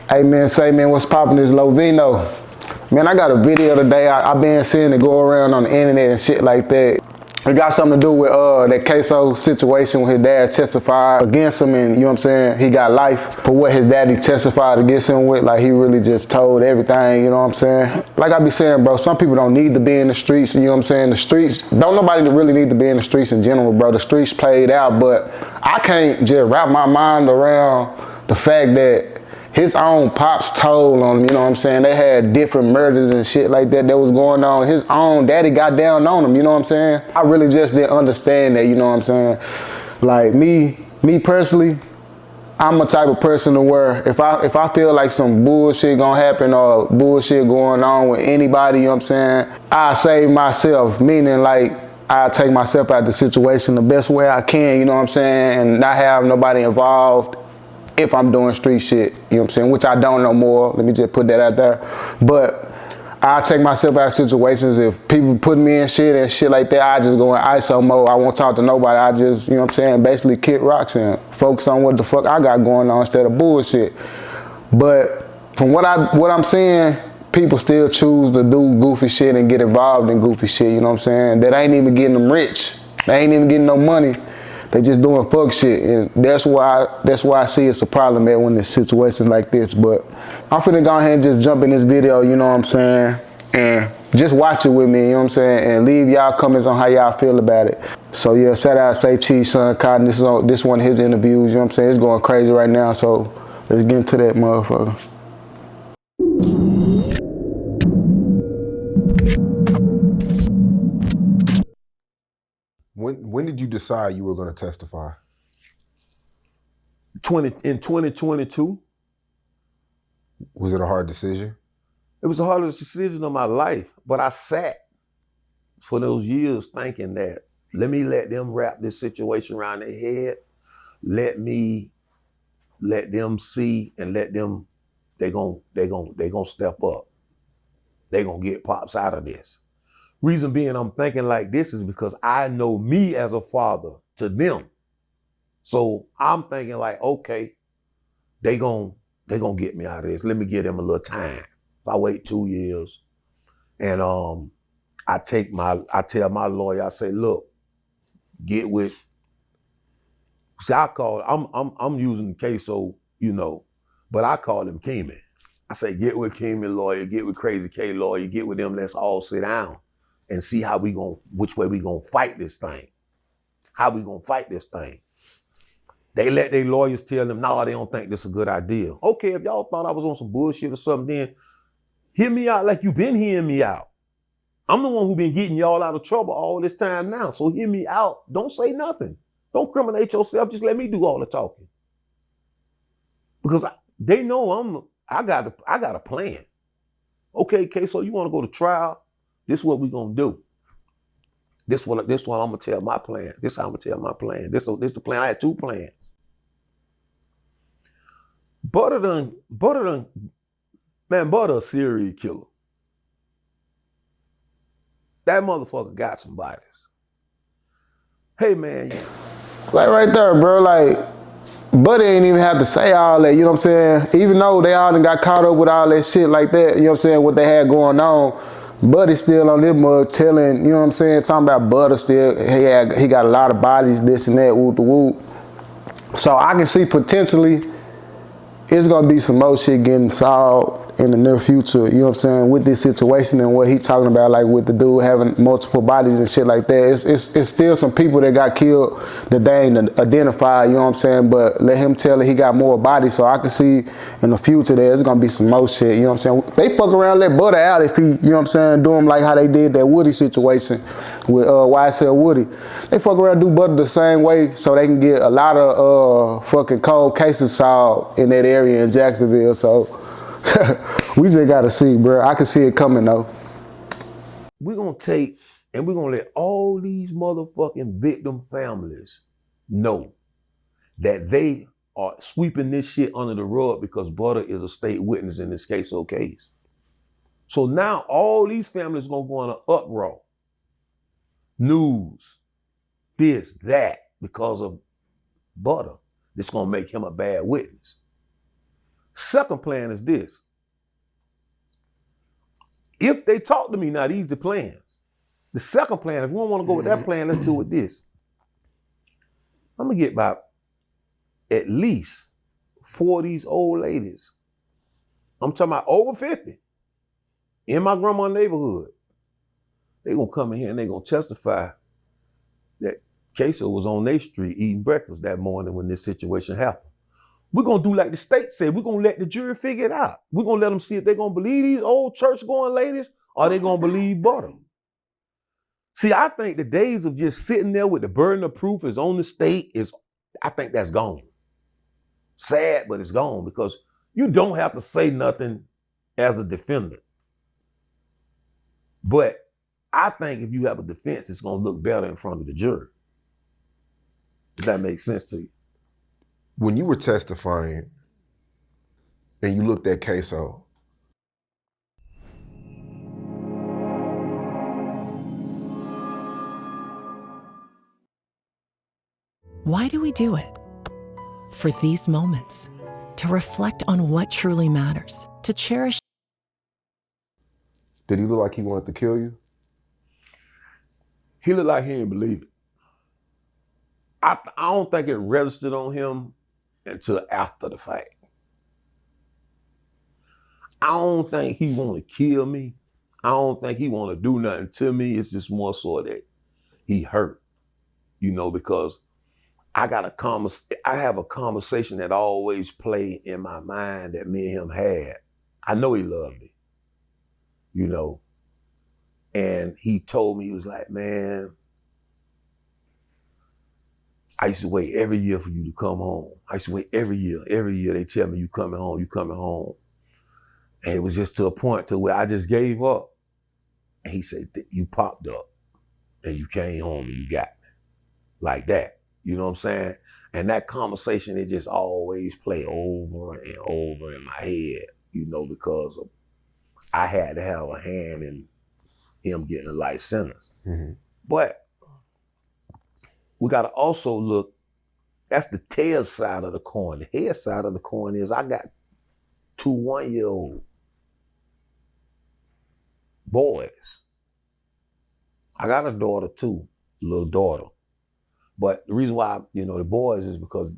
Hey man, say man, what's poppin' this Lovino? Man, I got a video today. I been seeing it go around on the internet and shit like that. It got something to do with that Ksoo situation when his dad testified against him, and you know what I'm saying, he got life for what his daddy testified against him with. Like, he really just told everything, you know what I'm saying? Like I be saying, bro, some people don't need to be in the streets, you know what I'm saying? The streets, don't nobody really need to be in the streets in general, bro. The streets played out, but I can't just wrap my mind around the fact that his own pops told on him, you know what I'm saying? They had different murders and shit like that was going on. His own daddy got down on him, you know what I'm saying? I really just didn't understand that, you know what I'm saying? Like me personally, I'm a type of person to where if I feel like some bullshit gonna happen or bullshit going on with anybody, you know what I'm saying, I save myself, meaning like I take myself out of the situation the best way I can, you know what I'm saying, and not have nobody involved if I'm doing street shit, you know what I'm saying, which I don't no more. Let me just put that out there. But I take myself out of situations. If people put me in shit and shit like that, I just go in ISO mode. I won't talk to nobody. I just, you know what I'm saying, basically kick rocks and focus on what the fuck I got going on instead of bullshit. But from what I'm seeing, people still choose to do goofy shit and get involved in goofy shit, you know what I'm saying? That ain't even getting them rich. They ain't even getting no money. They just doing fuck shit, and that's why I see it's a problem at when there's situations like this. But I'm finna go ahead and just jump in this video, you know what I'm saying, and just watch it with me, you know what I'm saying, and leave y'all comments on how y'all feel about it. So yeah, shout out Say Cheese, Son Cotton. This is one of his interviews, you know what I'm saying. It's going crazy right now, so let's get into that motherfucker. When did you decide you were going to testify? In 2022. Was it a hard decision? It was the hardest decision of my life, but I sat for those years thinking that let me let them wrap this situation around their head. Let them see and let them, they gonna step up. They gonna get Pops out of this. Reason being I'm thinking like this is because I know me as a father to them. So I'm thinking like, okay, they gonna get me out of this. Let me give them a little time. If I wait 2 years and I tell my lawyer, I say, look, get with, see, I'm using Ksoo, you know, but I call him Keeman. I say, get with Keeman lawyer, get with Crazy K lawyer, get with them, let's all sit down and see which way we gonna fight this thing. How we gonna fight this thing. They let their lawyers tell them, no, they don't think this is a good idea. Okay, if y'all thought I was on some bullshit or something, then hear me out like you've been hearing me out. I'm the one who been getting y'all out of trouble all this time now. So hear me out. Don't say nothing. Don't criminate yourself. Just let me do all the talking. Because they know I got a plan. Okay, Ksoo, you want to go to trial? This is what we gonna do. This one I'm gonna tell my plan. This is how I'm gonna tell my plan. This the plan. I had 2 plans. Butter a serial killer. That motherfucker got some bodies. Hey man. Like right there, bro, like, Buddy ain't even have to say all that, you know what I'm saying? Even though they all done got caught up with all that shit like that, you know what I'm saying, what they had going on, Buddy still on this mug telling, you know what I'm saying, talking about Butter still, he got a lot of bodies, this and that, whoop the whoop. So I can see potentially it's gonna be some more shit getting solved in the near future, you know what I'm saying, with this situation and what he talking about, like with the dude having multiple bodies and shit like that. It's still some people that got killed that they ain't identified, you know what I'm saying, but let him tell it he got more bodies, so I can see in the future there's gonna be some more shit, you know what I'm saying. They fuck around, let Butter out if he, you know what I'm saying, do him like how they did that Woody situation with YSL Woody. They fuck around, do Butter the same way so they can get a lot of fucking cold cases solved in that area in Jacksonville, so we just gotta see, bro. I can see it coming though. We're gonna take and we're gonna let all these motherfucking victim families know that they are sweeping this shit under the rug because Butter is a state witness in this Ksoo case. So now all these families gonna go on an uproar. News, this, that, because of Butter. This gonna make him a bad witness. Second plan is this. If they talk to me, now these the plans. The second plan, if we don't want to go with that plan, let's do it this. I'm gonna get about at least 4 of these old ladies. I'm talking about over 50 in my grandma's neighborhood. They gonna come in here and they gonna testify that Ksoo was on their street eating breakfast that morning when this situation happened. We're gonna do like the state said. We're gonna let the jury figure it out. We're gonna let them see if they're gonna believe these old church-going ladies or they gonna believe Butter. See, I think the days of just sitting there with the burden of proof is on the state I think that's gone. Sad, but it's gone because you don't have to say nothing as a defendant. But I think if you have a defense, it's gonna look better in front of the jury. Does that make sense to you? When you were testifying and you looked at Ksoo, why do we do it? For these moments, to reflect on what truly matters, to cherish. did he look like he wanted to kill you? He looked like he didn't believe it. I don't think it registered on him until after the fact. I don't think he want to kill me. I don't think he want to do nothing to me. It's just more so that he hurt, because I have a conversation that always play in my mind that me and him had. I know he loved me, and he told me, he was like, man, I used to wait every year for you to come home. I used to wait every year. Every year they tell me you coming home. And it was just to a point to where I just gave up. And he said, you popped up and you came home and you got me. Like that. You know what I'm saying? And that conversation, it just always play over and over in my head, because I had to have a hand in him getting a life sentence. Mm-hmm. But we got to also look, that's the tail side of the coin. The head side of the coin is I got 2 1-year-old boys. I got a daughter too, little daughter. But the reason why, the boys is because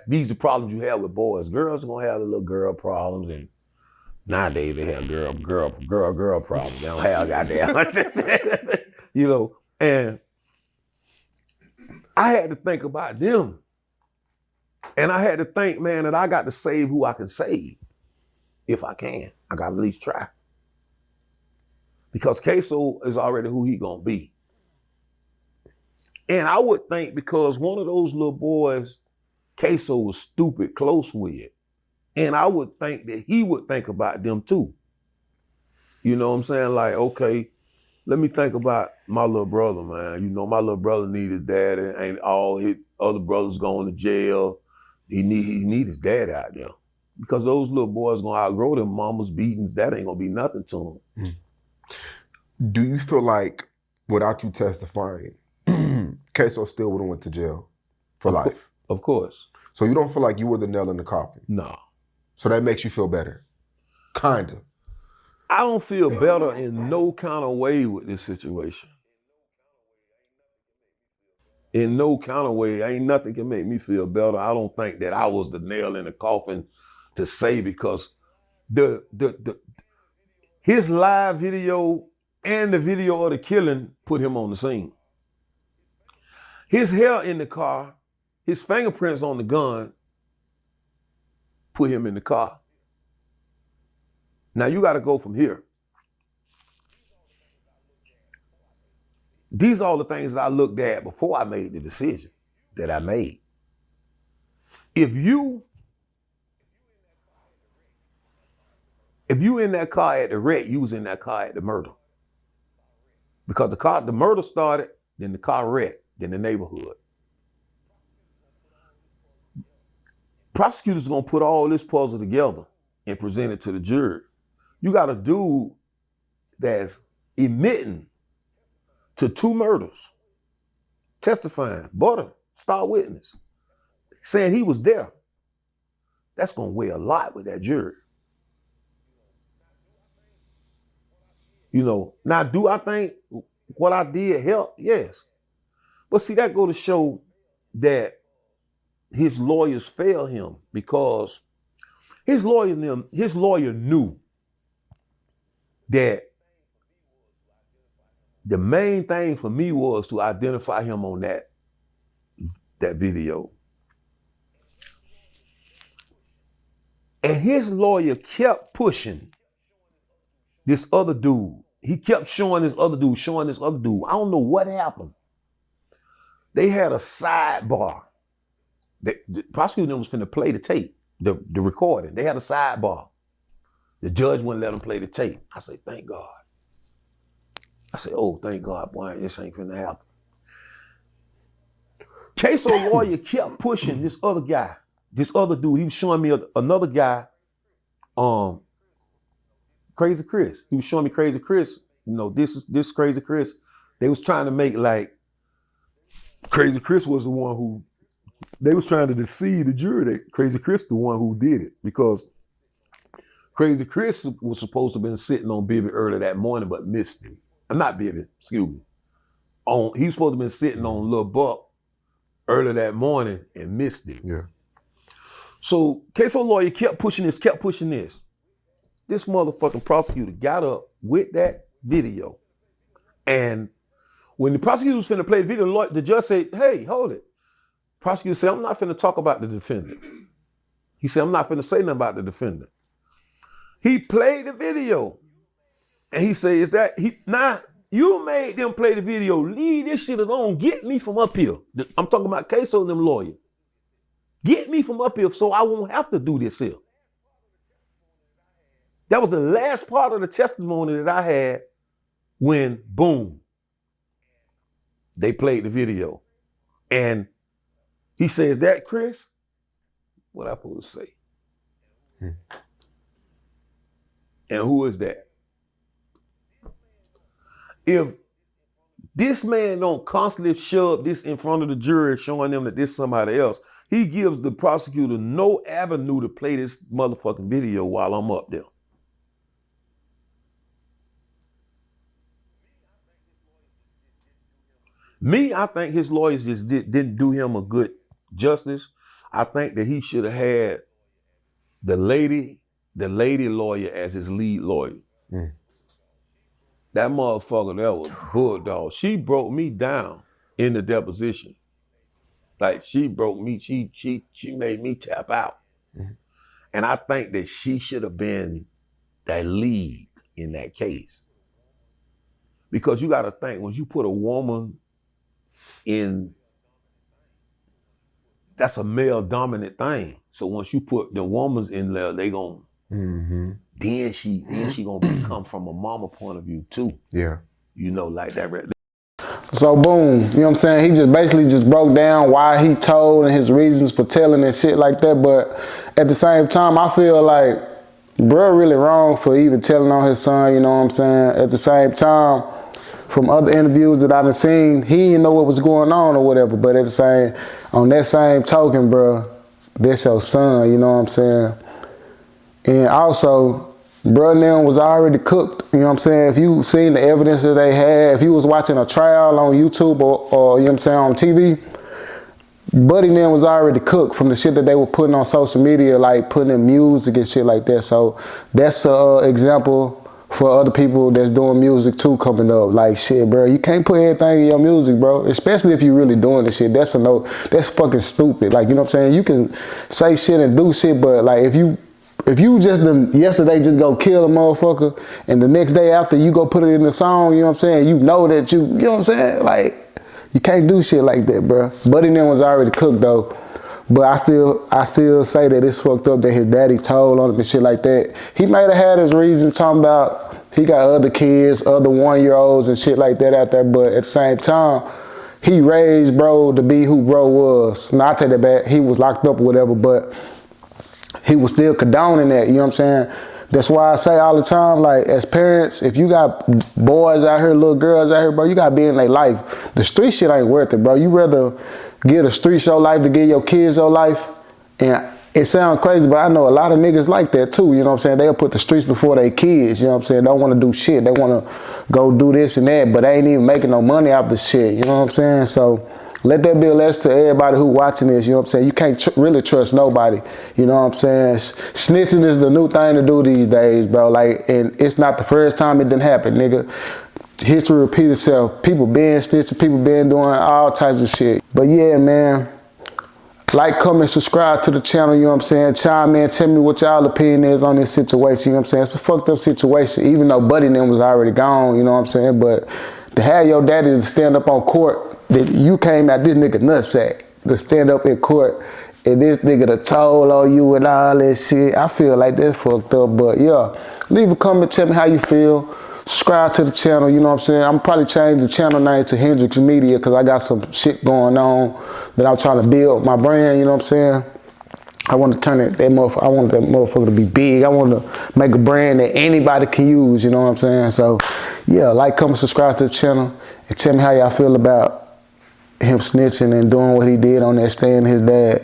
these are problems you have with boys. Girls are gonna have the little girl problems, and nowadays they have girl problems. They don't have goddamn, and I had to think about them. And I had to think, man, that I got to save who I can save. If I can, I got to at least try. Because Ksoo is already who he gonna be. And I would think because one of those little boys, Ksoo was stupid close with. And I would think that he would think about them too. You know what I'm saying? Like, okay, let me think about my little brother, man. My little brother need his dad, and all his other brothers going to jail. He need his dad out there. Because those little boys gonna outgrow them mama's beatings. That ain't gonna be nothing to them. Do you feel like without you testifying, Ksoo still would have went to jail for life? Of course. So you don't feel like you were the nail in the coffin? No. So that makes you feel better? Kind of. I don't feel better in no kind of way with this situation. In no kind of way, ain't nothing can make me feel better. I don't think that I was the nail in the coffin to say, because his live video and the video of the killing put him on the scene. His hair in the car, his fingerprints on the gun put him in the car. Now you got to go from here. These are all the things that I looked at before I made the decision that I made. If you in that car at the wreck, you was in that car at the murder. Because the murder started, then the car wrecked, then the neighborhood. Prosecutors are gonna put all this puzzle together and present it to the jury. You got a dude that's admitting to 2 murders, testifying, Butter, star witness, saying he was there. that's gonna weigh a lot with that jury. You know, now do I think what I did helped? Yes. But see, that go to show that his lawyers failed him because his lawyer knew that the main thing for me was to identify him on that video. And his lawyer kept pushing this other dude. He kept showing this other dude. I don't know what happened. They had a sidebar. The prosecutor was finna play the tape, the recording. They had a sidebar. The judge wouldn't let them play the tape. I said, thank God. I said, oh, thank God, boy, this ain't finna happen. Ksoo lawyer kept pushing this other guy, this other dude. He was showing me another guy, Crazy Chris. He was showing me Crazy Chris. You know, this Crazy Chris. They was trying to make like Crazy Chris was the one who, they was trying to deceive the jury that Crazy Chris the one who did it, because Crazy Chris was supposed to have been sitting on Bibby early that morning, but missed him. Not Bibby, excuse me. He was supposed to have been sitting on Lil Buck early that morning and missed him. Yeah. So Ksoo lawyer kept pushing this. This motherfucking prosecutor got up with that video. And when the prosecutor was finna play the video, the judge said, hey, hold it. Prosecutor said, I'm not finna talk about the defendant. He said, I'm not finna say nothing about the defendant. He played the video. And he said, nah, you made them play the video. Leave this shit alone. Get me from up here. I'm talking about Ksoo and them lawyers. Get me from up here so I won't have to do this here. That was the last part of the testimony that I had when, boom, they played the video. And he says, that Chris? What I supposed to say? And who is that? If this man don't constantly shove this in front of the jury, showing them that this is somebody else, he gives the prosecutor no avenue to play this motherfucking video while I'm up there. I think his lawyers just didn't do him a good justice. I think that he should have had the lady lawyer as his lead lawyer. That motherfucker, that was bulldog. She broke me down in the deposition. Like, she broke me, she made me tap out. And I think that she should have been that lead in that case. Because you gotta think, when you put a woman in, that's a male dominant thing. So once you put the woman's in there, they gon' then she gonna become from a mama point of view too. Yeah. You know, like that. So boom, you know what I'm saying? He just basically just broke down why he told and his reasons for telling and shit like that. But at the same time, I feel like bruh really wrong for even telling on his son, you know what I'm saying? At the same time, from other interviews that I've seen, he didn't know what was going on or whatever. But on that same token, bruh, this your son, you know what I'm saying? And also, bruh now was already cooked, you know what I'm saying? If you seen the evidence that they had, if you was watching a trial on YouTube or you know what I'm saying, on TV, Buddy now was already cooked from the shit that they were putting on social media, like putting in music and shit like that. So that's an example for other people that's doing music too coming up. Like, shit, bro, you can't put everything in your music, bro. Especially if you really doing this shit. That's fucking stupid. Like, you know what I'm saying? You can say shit and do shit, but like if you just yesterday just go kill a motherfucker and the next day after you go put it in the song, you know what I'm saying? You know that you know what I'm saying? Like, you can't do shit like that, bro. Buddy then was already cooked though. But I still say that it's fucked up that his daddy told on him and shit like that. He might have had his reasons talking about he got other kids, other 1-year-olds and shit like that out there, but at the same time, he raised bro to be who bro was. Now, I take that back. He was locked up or whatever, but he was still condoning that, you know what I'm saying? That's why I say all the time, like, as parents, if you got boys out here, little girls out here, bro, you gotta be in their life. The street shit ain't worth it, bro. You rather give the streets your life to give your kids your life, and It sounds crazy, but I know a lot of niggas like that too, you know what I'm saying? They'll put the streets before their kids, you know what I'm saying? Don't want to do shit. They want to go do this and that, but they ain't even making no money off the shit, you know what I'm saying? So let that be a lesson to everybody who watching this, you know what I'm saying? You can't really trust nobody, you know what I'm saying? Snitching is the new thing to do these days, bro. Like, and it's not the first time it didn't happen, nigga. History repeat itself. People been snitching, people been doing all types of shit. But yeah, man. Like, comment, subscribe to the channel, you know what I'm saying? Chime in, tell me what y'all opinion is on this situation, you know what I'm saying? It's a fucked up situation, even though Buddy and them was already gone, you know what I'm saying? But to have your daddy to stand up on court, that you came at this nigga nutsack, to stand up in court, and this nigga the toll on you and all that shit, I feel like that's fucked up. But yeah, leave a comment, tell me how you feel. Subscribe to the channel, you know what I'm saying? I'm probably change the channel name to Hendrix Media because I got some shit going on that I'm trying to build my brand, you know what I'm saying? I want to turn it, I want that motherfucker to be big. I want to make a brand that anybody can use, you know what I'm saying? So yeah, like, comment, subscribe to the channel, and tell me how y'all feel about him snitching and doing what he did on that stand his dad.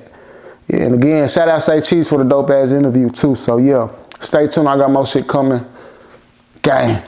Yeah, and again, shout out Say Cheese for the dope ass interview too. So yeah, stay tuned, I got more shit coming. Gang.